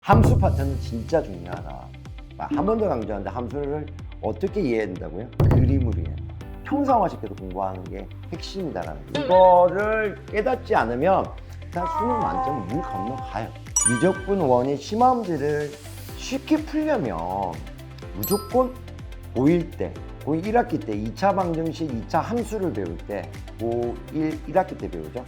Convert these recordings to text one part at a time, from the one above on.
함수 파트는 진짜 중요하다. 한 번 더 강조하는데 함수를 어떻게 이해해야 된다고요? 그림으로 이해한다. 평상화시켜서 공부하는 게 핵심이다라는 거. 이거를 깨닫지 않으면 일단 수능 만점 물 건너가요. 미적분 원의 심화 문제를 쉽게 풀려면 무조건 고1 때, 고1 1학기 때 2차 방정식, 2차 함수를 배울 때 고1 1학기 때 배우죠.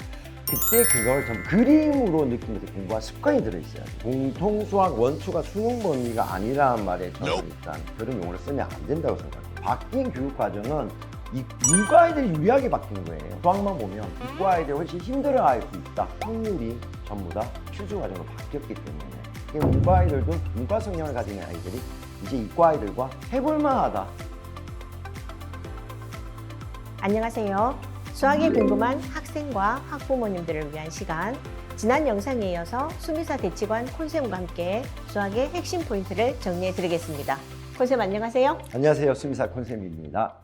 그때 그걸 좀 그림으로 느끼면서 공부한 습관이 들어있어요. 공통수학 원투가 수능 범위가 아니라는 말에 저는 일단 그런 용어를 쓰면 안 된다고 생각해요. 바뀐 교육과정은 이 문과 아이들이 유리하게 바뀐 거예요. 수학만 보면 이과 아이들이 훨씬 힘들어할 수 있다. 확률이 전부 다 필수 과정으로 바뀌었기 때문에 문과 아이들도 문과 성향을 가진 아이들이 이제 이과 아이들과 해볼만하다. 안녕하세요. 수학이 궁금한 학생과 학부모님들을 위한 시간. 지난 영상에 이어서 수미사 대치관 콘쌤과 함께 수학의 핵심 포인트를 정리해 드리겠습니다. 콘쌤 안녕하세요. 안녕하세요. 수미사 콘쌤입니다.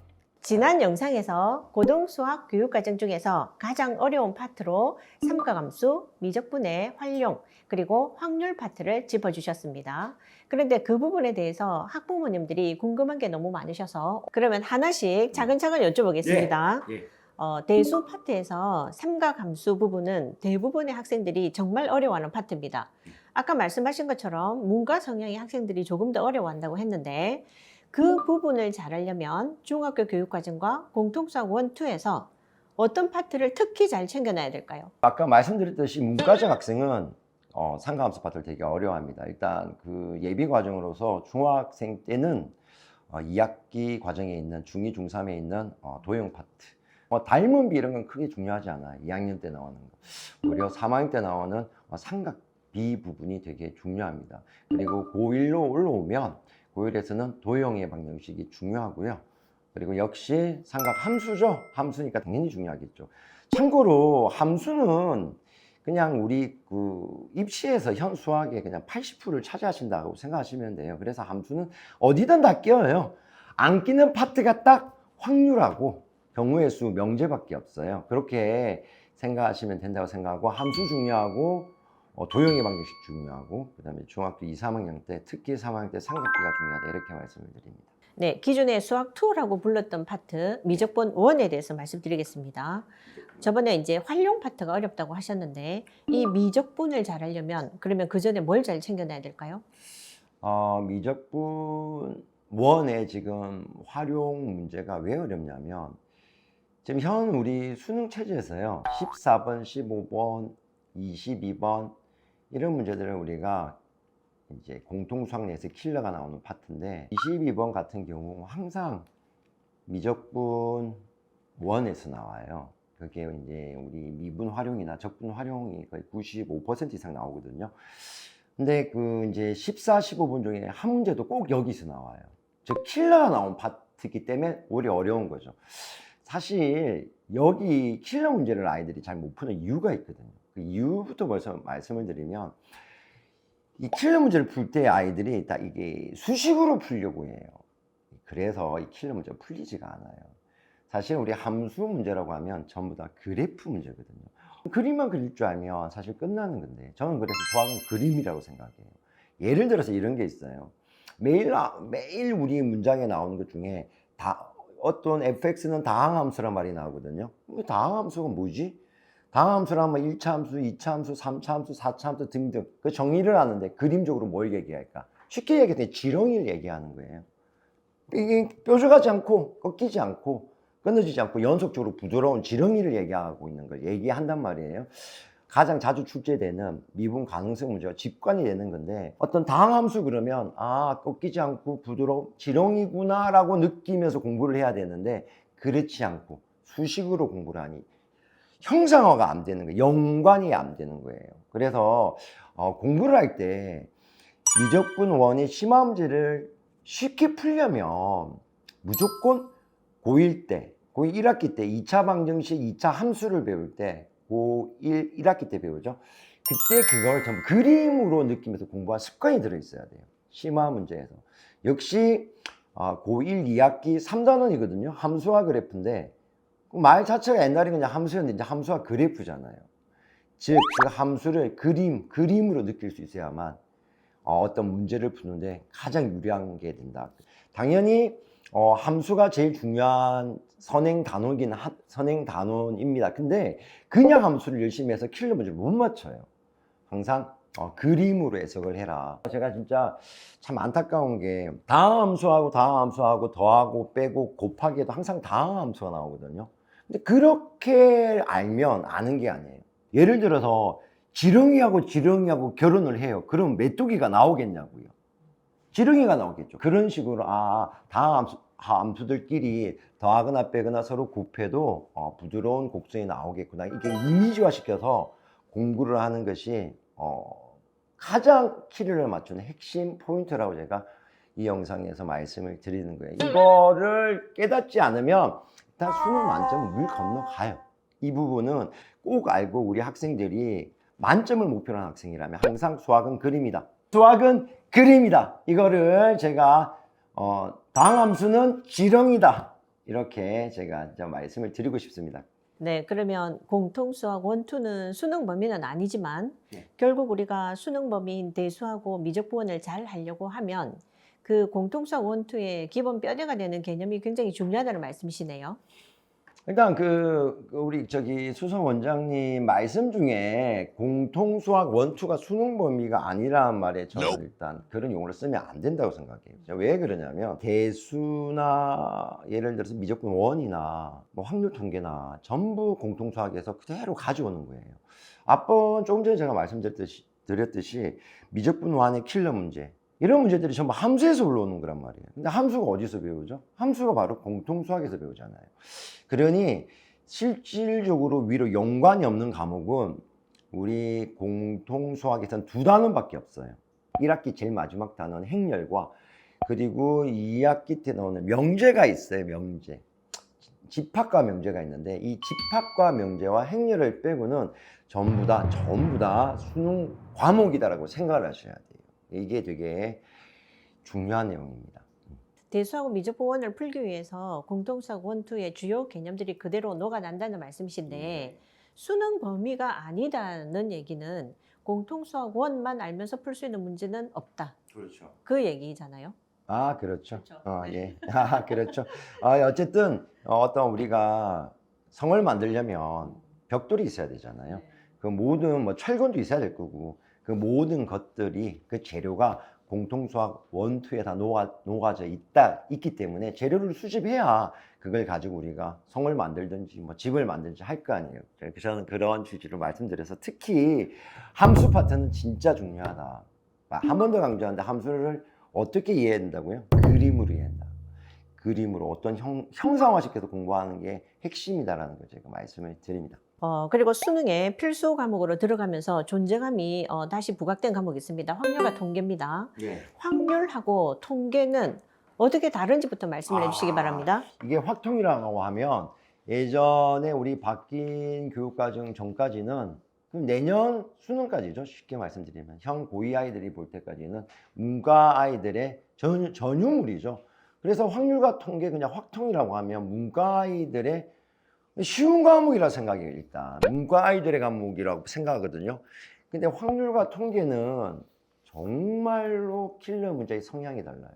지난 영상에서 고등수학 교육과정 중에서 가장 어려운 파트로 삼각함수, 미적분의 활용, 그리고 확률 파트를 짚어주셨습니다. 그런데 그 부분에 대해서 학부모님들이 궁금한 게 너무 많으셔서 그러면 하나씩 차근차근 여쭤보겠습니다. 네. 대수 파트에서 삼각함수 부분은 대부분의 학생들이 정말 어려워하는 파트입니다. 아까 말씀하신 것처럼 문과 성향의 학생들이 조금 더 어려워한다고 했는데 그 부분을 잘하려면 중학교 교육과정과 공통수학 1, 2에서 어떤 파트를 특히 잘 챙겨놔야 될까요? 아까 말씀드렸듯이 문과적 학생은 삼각함수 파트를 되게 어려워합니다. 일단 그 예비 과정으로서 중학생 때는 2학기 과정에 있는 중2, 중3에 있는 도형 파트 닮은 비 이런 건 크게 중요하지 않아요. 2학년 때 나오는 거. 오히려 3학년 때 나오는 삼각비 부분이 되게 중요합니다. 그리고 고1로 올라오면 고1에서는 도형의 방정식이 중요하고요. 그리고 역시 삼각 함수죠. 함수니까 당연히 중요하겠죠. 참고로 함수는 그냥 우리 그 입시에서 현 수학의 그냥 80%를 차지하신다고 생각하시면 돼요. 그래서 함수는 어디든 다 끼어요. 안 끼는 파트가 딱 확률하고 경우의 수, 명제밖에 없어요. 그렇게 생각하시면 된다고 생각하고 함수 중요하고 도형의 방정식 중요하고 그 다음에 중학교 2, 3학년 때 특히 3학년 때 삼각비가 중요하다 이렇게 말씀을 드립니다. 네, 기존에 수학 2라고 불렀던 파트 미적분 1에 대해서 말씀드리겠습니다. 저번에 이제 활용 파트가 어렵다고 하셨는데 이 미적분을 잘하려면 그러면 그 전에 뭘 잘 챙겨놔야 될까요? 미적분 1에 지금 활용 문제가 왜 어렵냐면 지금 현 우리 수능 체제에서요 14번, 15번, 22번 이런 문제들을 우리가 이제 공통수학 내에서 킬러가 나오는 파트인데 22번 같은 경우 항상 미적분 1에서 나와요. 그게 이제 우리 미분 활용이나 적분 활용이 거의 95% 이상 나오거든요. 근데 그 이제 14, 15번 중에 한 문제도 꼭 여기서 나와요. 즉 킬러가 나온 파트이기 때문에 오히려 어려운 거죠. 사실 여기 킬러 문제를 아이들이 잘 못 푸는 이유가 있거든요. 그 이유부터 벌써 말씀을 드리면 이 킬러 문제를 풀 때 아이들이 다 이게 수식으로 풀려고 해요. 그래서 이 킬러 문제가 풀리지가 않아요. 사실 우리 함수 문제라고 하면 전부 다 그래프 문제거든요. 그림만 그릴 줄 알면 사실 끝나는 건데 저는 그래서 수학은 그림이라고 생각해요. 예를 들어서 이런 게 있어요. 매일 우리 문장에 나오는 것 중에 어떤 fx는 다항함수란 말이 나오거든요. 다항함수가 뭐지? 다항함수라 하면 1차 함수, 2차 함수, 3차 함수, 4차 함수 등등 그 정의를 하는데 그림적으로 뭘 얘기할까? 쉽게 얘기할 때 지렁이를 얘기하는 거예요. 이게 뾰족하지 않고 꺾이지 않고 끊어지지 않고 연속적으로 부드러운 지렁이를 얘기하고 있는 걸 얘기한단 말이에요. 가장 자주 출제되는 미분 가능성 문제가 직관이 되는 건데 어떤 다항함수 그러면 꺾이지 않고 부드러운 지렁이구나 라고 느끼면서 공부를 해야 되는데 그렇지 않고 수식으로 공부를 하니 형상화가 안 되는 거예요. 연관이 안 되는 거예요. 그래서 공부를 할 때 미적분 1의 심화 문제를 쉽게 풀려면 무조건 고1 때, 고1 1학기 때 2차 방정식, 2차 함수를 배울 때 고1 1학기 때 배우죠. 그때 그걸 전부 그림으로 느끼면서 공부한 습관이 들어있어야 돼요. 심화 문제에서. 역시 고1 2학기 3단원이거든요. 함수와 그래프인데 말 자체가 옛날에 그냥 함수였는데 이제 함수와 그래프잖아요. 즉, 그 함수를 그림으로 느낄 수 있어야만 어떤 문제를 푸는데 가장 유리한 게 된다. 당연히 함수가 제일 중요한 선행 단원입니다. 근데 그냥 함수를 열심히 해서 킬러 문제를 못 맞춰요. 항상 그림으로 해석을 해라. 제가 진짜 참 안타까운 게 다항 함수하고 더하고 빼고 곱하기에도 항상 다항 함수가 나오거든요. 근데 그렇게 알면 아는 게 아니에요. 예를 들어서 지렁이하고 결혼을 해요. 그럼 메뚜기가 나오겠냐고요. 지렁이가 나오겠죠. 그런 식으로 다항 함수들끼리 더하거나 빼거나 서로 곱해도 부드러운 곡선이 나오겠구나. 이게 이미지화 시켜서 공부를 하는 것이 가장 키를 맞추는 핵심 포인트라고 제가 이 영상에서 말씀을 드리는 거예요. 이거를 깨닫지 않으면 일단 수능 만점은 물 건너가요. 이 부분은 꼭 알고 우리 학생들이 만점을 목표로 하는 학생이라면 항상 수학은 그림이다. 수학은 그림이다. 이거를 제가 다항함수는 지렁이다. 이렇게 제가 말씀을 드리고 싶습니다. 네, 그러면 공통수학 원투는 수능 범위는 아니지만 네. 결국 우리가 수능 범위인 대수하고 미적분을 잘 하려고 하면 그 공통수학 원투의 기본 뼈대가 되는 개념이 굉장히 중요하다는 말씀이시네요. 일단 우리 수석 원장님 말씀 중에 공통수학 원투가 수능 범위가 아니라는 말에 저는 일단 그런 용어를 쓰면 안 된다고 생각해요. 왜 그러냐면 대수나 예를 들어서 미적분 원이나 뭐 확률 통계나 전부 공통수학에서 그대로 가져오는 거예요. 앞번 조금 전에 제가 말씀드렸듯이 미적분 원의 킬러 문제 이런 문제들이 전부 함수에서 올라오는 거란 말이에요. 근데 함수가 어디서 배우죠? 함수가 바로 공통수학에서 배우잖아요. 그러니 실질적으로 위로 연관이 없는 과목은 우리 공통수학에서는 두 단원밖에 없어요. 1학기 제일 마지막 단원 행렬과 그리고 2학기 때 나오는 명제가 있어요. 명제. 집합과 명제가 있는데 이 집합과 명제와 행렬을 빼고는 전부 다 수능 과목이다라고 생각을 하셔야 돼요. 이게 되게 중요한 내용입니다. 대수하고 미적분 원을 풀기 위해서 공통수학 원투의 주요 개념들이 그대로 녹아난다는 말씀이신데 수능 범위가 아니다는 얘기는 공통수학 원만 알면서 풀 수 있는 문제는 없다. 그렇죠. 그 얘기잖아요. 그렇죠. 그렇죠. 예. 그렇죠. 어쨌든 어떤 우리가 성을 만들려면 벽돌이 있어야 되잖아요. 그 모든 철근도 있어야 될 거고 그 모든 것들이 그 재료가 공통수학 원투에 다 녹아져 있기 때문에 재료를 수집해야 그걸 가지고 우리가 성을 만들든지 집을 만들든지 할 거 아니에요. 그래서 저는 그런 취지로 말씀드려서 특히 함수 파트는 진짜 중요하다. 한 번 더 강조하는데 함수를 어떻게 이해해야 된다고요? 그림으로 이해한다. 그림으로 어떤 형상화시켜서 공부하는 게 핵심이다라는 걸 제가 말씀을 드립니다. 그리고 수능에 필수 과목으로 들어가면서 존재감이 다시 부각된 과목이 있습니다. 확률과 통계입니다. 네. 확률하고 통계는 어떻게 다른지부터 말씀을 해주시기 바랍니다. 이게 확통이라고 하면 예전에 우리 바뀐 교육과정 전까지는 그럼 내년 수능까지죠. 쉽게 말씀드리면 형 고2 아이들이 볼 때까지는 문과 아이들의 전유물이죠. 그래서 확률과 통계 그냥 확통이라고 하면 문과 아이들의 쉬운 과목이라 생각해요. 일단 문과 아이들의 과목이라고 생각하거든요. 근데 확률과 통계는 정말로 킬러 문제의 성향이 달라요.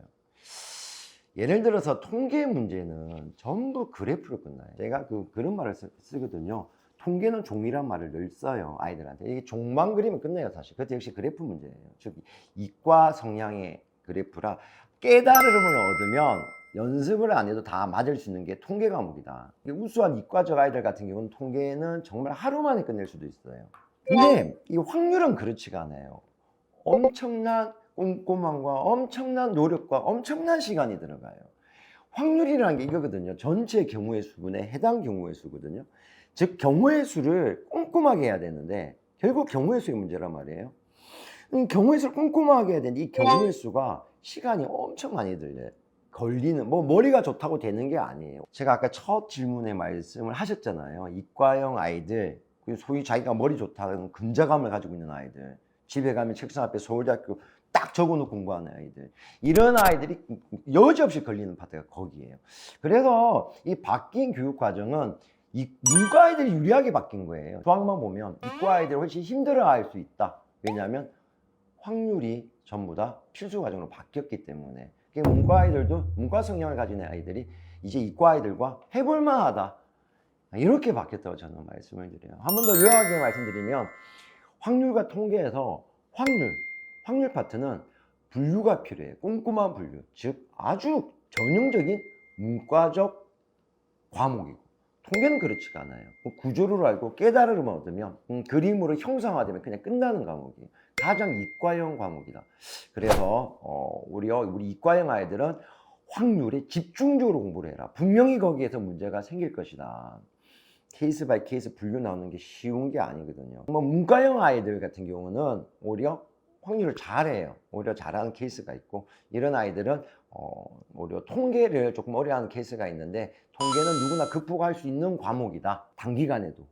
예를 들어서 통계 문제는 전부 그래프로 끝나요. 제가 그런 말을 쓰거든요. 통계는 종이란 말을 늘 써요. 아이들한테. 이게 종만 그리면 끝내요. 사실 그것도 역시 그래프 문제예요. 즉 이과 성향의 그래프라 깨달음을 얻으면 연습을 안 해도 다 맞을 수 있는 게 통계 과목이다. 우수한 이과적 아이들 같은 경우는 통계는 정말 하루 만에 끝낼 수도 있어요. 근데 이 확률은 그렇지가 않아요. 엄청난 꼼꼼함과 엄청난 노력과 엄청난 시간이 들어가요. 확률이라는 게 이거거든요. 전체 경우의 수분에 해당 경우의 수거든요. 즉 경우의 수를 꼼꼼하게 해야 되는데 결국 경우의 수의 문제란 말이에요. 경우의 수를 꼼꼼하게 해야 되는데 이 경우의 수가 시간이 엄청 많이 걸리는 머리가 좋다고 되는 게 아니에요. 제가 아까 첫 질문에 말씀을 하셨잖아요. 이과형 아이들, 소위 자기가 머리 좋다는 근자감을 가지고 있는 아이들, 집에 가면 책상 앞에 서울대학교 딱 적어놓고 공부하는 아이들, 이런 아이들이 여지없이 걸리는 파트가 거기에요. 그래서 이 바뀐 교육 과정은 이 문과 아이들이 유리하게 바뀐 거예요. 수학만 보면 이과 아이들이 훨씬 힘들어할 수 있다. 왜냐하면 확률이 전부 다 필수 과정으로 바뀌었기 때문에 문과 아이들도 문과 성향을 가진 아이들이 이제 이과 아이들과 해볼만하다 이렇게 바뀌었다고 저는 말씀을 드려요. 한 번 더 요약하게 말씀드리면 확률과 통계에서 확률 파트는 분류가 필요해요. 꼼꼼한 분류, 즉 아주 전형적인 문과적 과목이고 통계는 그렇지가 않아요. 구조를 알고 깨달음을 얻으면 그림으로 형상화되면 그냥 끝나는 과목이에요. 가장 이과형 과목이다. 그래서 우리 이과형 아이들은 확률에 집중적으로 공부를 해라. 분명히 거기에서 문제가 생길 것이다. 케이스 바이 케이스 분류 나오는 게 쉬운 게 아니거든요. 뭐 문과형 아이들 같은 경우는 오히려 확률을 잘해요. 오히려 잘하는 케이스가 있고 이런 아이들은 오히려 통계를 조금 어려워하는 케이스가 있는데 통계는 누구나 극복할 수 있는 과목이다. 단기간에도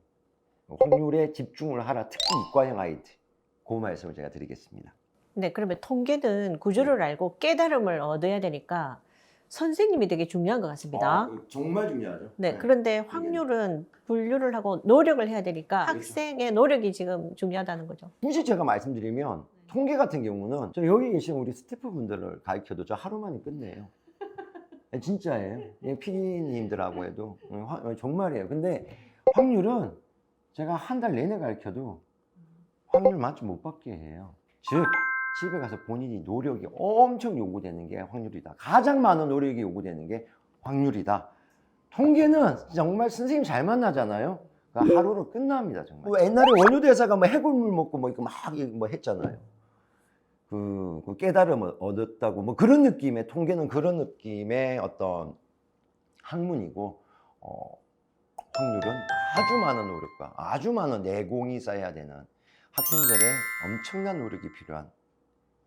확률에 집중을 하라. 특히 이과형 아이들. 그 말씀을 제가 드리겠습니다. 네, 그러면 통계는 구조를 알고 깨달음을 얻어야 되니까 선생님이 되게 중요한 것 같습니다. 정말 중요하죠. 네, 그런데 확률은 분류를 하고 노력을 해야 되니까 그렇죠. 학생의 노력이 지금 중요하다는 거죠. 굳이 제가 말씀드리면 통계 같은 경우는 저 여기 계신 우리 스태프분들을 가르쳐도 저 하루 만에 끝내요. 진짜예요. PD님들하고 해도 정말이에요. 근데 확률은 제가 한 달 내내 가르쳐도 확률 만점 못 받게 해요. 즉 집에 가서 본인이 노력이 엄청 요구되는 게 확률이다. 가장 많은 노력이 요구되는 게 확률이다. 통계는 정말 선생님 잘 만나잖아요. 그러니까 하루로 끝납니다. 정말. 옛날에 원효 대사가 뭐 해골물 먹고 뭐 이거 막 뭐 했잖아요. 그 깨달음을 얻었다고 뭐 그런 느낌의 통계는 그런 느낌의 어떤 학문이고 확률은 아주 많은 노력과 아주 많은 내공이 쌓여야 되는 학생들의 엄청난 노력이 필요한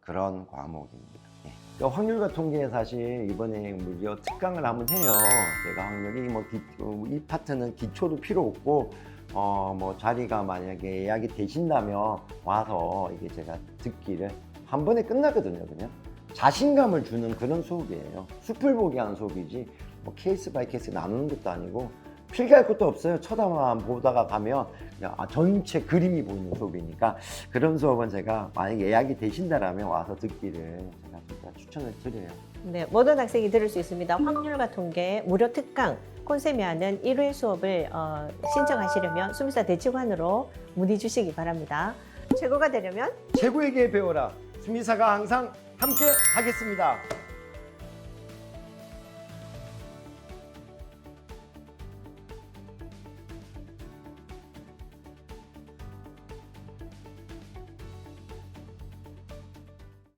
그런 과목입니다. 그러니까 확률과 통계 사실 이번에 무려 특강을 한번 해요. 제가 확률이 이 파트는 기초도 필요 없고 뭐 자리가 만약에 예약이 되신다면 와서 이게 제가 듣기를 한 번에 끝나거든요. 그냥 자신감을 주는 그런 수업이에요. 숲을 보게 하는 수업이지 뭐 케이스 바이 케이스 나누는 것도 아니고 필기할 것도 없어요. 쳐다만 보다가 가면 그냥 전체 그림이 보이는 수업이니까 그런 수업은 제가 만약에 예약이 되신다라면 와서 듣기를 제가 진짜 추천을 드려요. 네, 모든 학생이 들을 수 있습니다. 확률과 통계 무료 특강 콘쌤이 하는 1회 수업을 신청하시려면 수미사 대치관으로 문의 주시기 바랍니다. 최고가 되려면 최고에게 배워라. 수미사가 항상 함께 하겠습니다.